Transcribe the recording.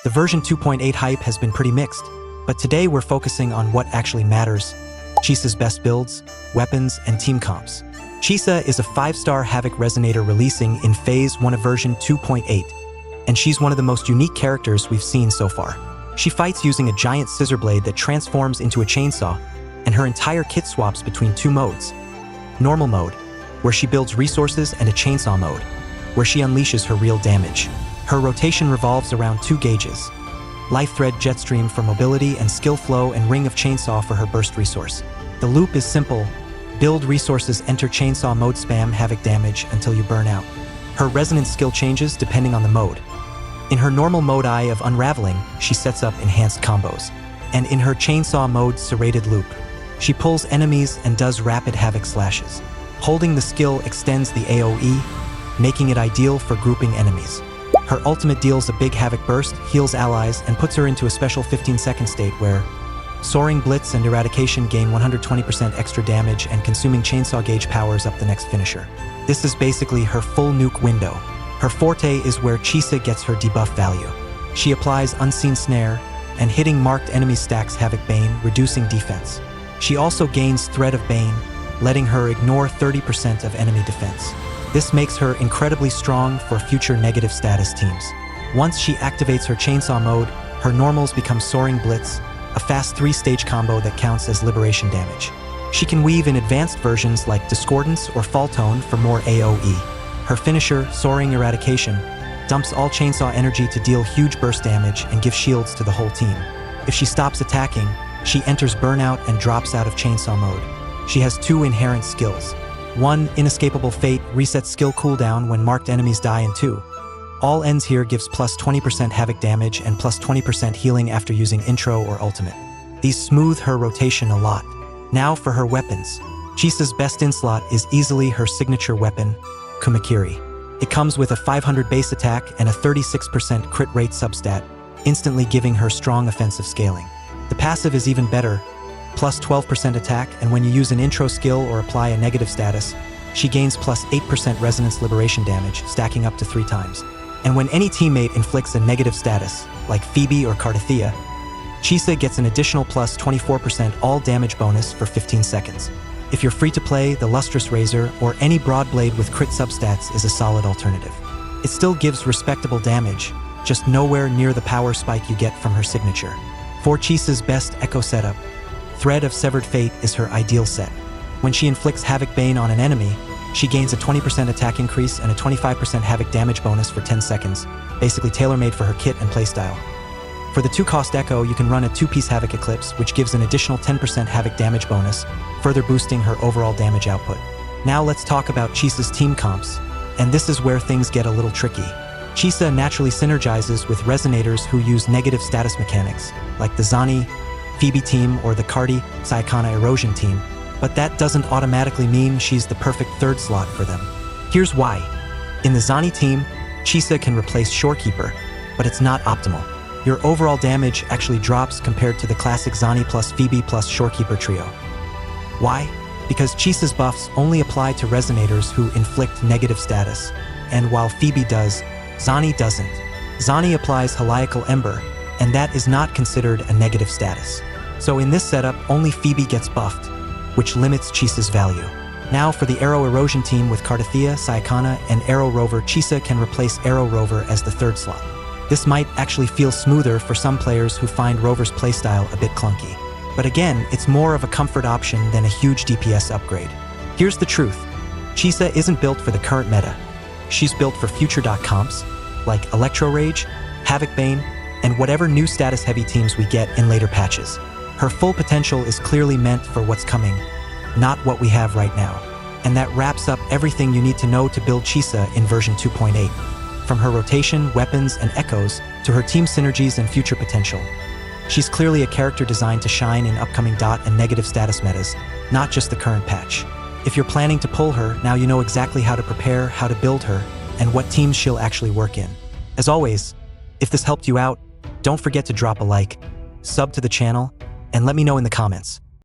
The version 2.8 hype has been pretty mixed, but today we're focusing on what actually matters: Chisa's best builds, weapons, and team comps. Chisa is a 5-star Havoc resonator releasing in Phase 1 of version 2.8, and she's one of the most unique characters we've seen so far. She fights using a giant scissor blade that transforms into a chainsaw, and her entire kit swaps between 2 modes. Normal mode, where she builds resources, and a chainsaw mode, where she unleashes her real damage. Her rotation revolves around 2 gauges: Life Thread Jetstream for mobility and Skill Flow, and Ring of Chainsaw for her burst resource. The loop is simple: build resources, enter chainsaw mode, spam Havoc damage until you burn out. Her resonance skill changes depending on the mode. In her normal mode Eye of Unraveling, she sets up enhanced combos. And in her chainsaw mode Serrated Loop, she pulls enemies and does rapid Havoc slashes. Holding the skill extends the AoE, making it ideal for grouping enemies. Her ultimate deals a big Havoc burst, heals allies, and puts her into a special 15-second state where Soaring Blitz and Eradication gain 120% extra damage, and Consuming Chainsaw Gauge powers up the next finisher. This is basically her full nuke window. Her forte is where Chisa gets her debuff value. She applies Unseen Snare, and hitting marked enemies stacks Havoc Bane, reducing defense. She also gains Thread of Bane, letting her ignore 30% of enemy defense. This makes her incredibly strong for future negative status teams. Once she activates her chainsaw mode, her normals become Soaring Blitz, a fast 3-stage combo that counts as liberation damage. She can weave in advanced versions like Discordance or Fall Tone for more AoE. Her finisher, Soaring Eradication, dumps all chainsaw energy to deal huge burst damage and give shields to the whole team. If she stops attacking, she enters Burnout and drops out of chainsaw mode. She has 2 inherent skills. 1, Inescapable Fate, resets skill cooldown when marked enemies die, and 2, All Ends Here gives plus 20% Havoc damage and plus 20% healing after using intro or ultimate. These smooth her rotation a lot. Now for her weapons. Chisa's best in-slot is easily her signature weapon, Kumakiri. It comes with a 500 base attack and a 36% crit rate substat, instantly giving her strong offensive scaling. The passive is even better, plus 12% attack, and when you use an intro skill or apply a negative status, she gains plus 8% resonance liberation damage, stacking up to 3 times. And when any teammate inflicts a negative status, like Phoebe or Cardathea, Chisa gets an additional plus 24% all damage bonus for 15 seconds. If you're free to play, the Lustrous Razor or any Broadblade with crit substats is a solid alternative. It still gives respectable damage, just nowhere near the power spike you get from her signature. For Chisa's best echo setup, Thread of Severed Fate is her ideal set. When she inflicts Havoc Bane on an enemy, she gains a 20% attack increase and a 25% Havoc damage bonus for 10 seconds, basically tailor-made for her kit and playstyle. For the 2-cost Echo, you can run a 2-piece Havoc Eclipse, which gives an additional 10% Havoc damage bonus, further boosting her overall damage output. Now let's talk about Chisa's team comps, and this is where things get a little tricky. Chisa naturally synergizes with resonators who use negative status mechanics, like the Zani, Phoebe team or the Cardi, Sayakana Erosion team, but that doesn't automatically mean she's the perfect 3rd slot for them. Here's why. In the Zani team, Chisa can replace Shorekeeper, but it's not optimal. Your overall damage actually drops compared to the classic Zani plus Phoebe plus Shorekeeper trio. Why? Because Chisa's buffs only apply to resonators who inflict negative status, and while Phoebe does, Zani doesn't. Zani applies Heliacal Ember, and that is not considered a negative status. So in this setup, only Phoebe gets buffed, which limits Chisa's value. Now for the Arrow Erosion team with Cardathea, Sayakana, and Arrow Rover, Chisa can replace Arrow Rover as the 3rd slot. This might actually feel smoother for some players who find Rover's playstyle a bit clunky. But again, it's more of a comfort option than a huge DPS upgrade. Here's the truth. Chisa isn't built for the current meta. She's built for future comps, like Electro Rage, Havoc Bane, and whatever new status-heavy teams we get in later patches. Her full potential is clearly meant for what's coming, not what we have right now. And that wraps up everything you need to know to build Chisa in version 2.8. From her rotation, weapons, and echoes, to her team synergies and future potential. She's clearly a character designed to shine in upcoming dot and negative status metas, not just the current patch. If you're planning to pull her, now you know exactly how to prepare, how to build her, and what teams she'll actually work in. As always, if this helped you out, don't forget to drop a like, sub to the channel, and let me know in the comments.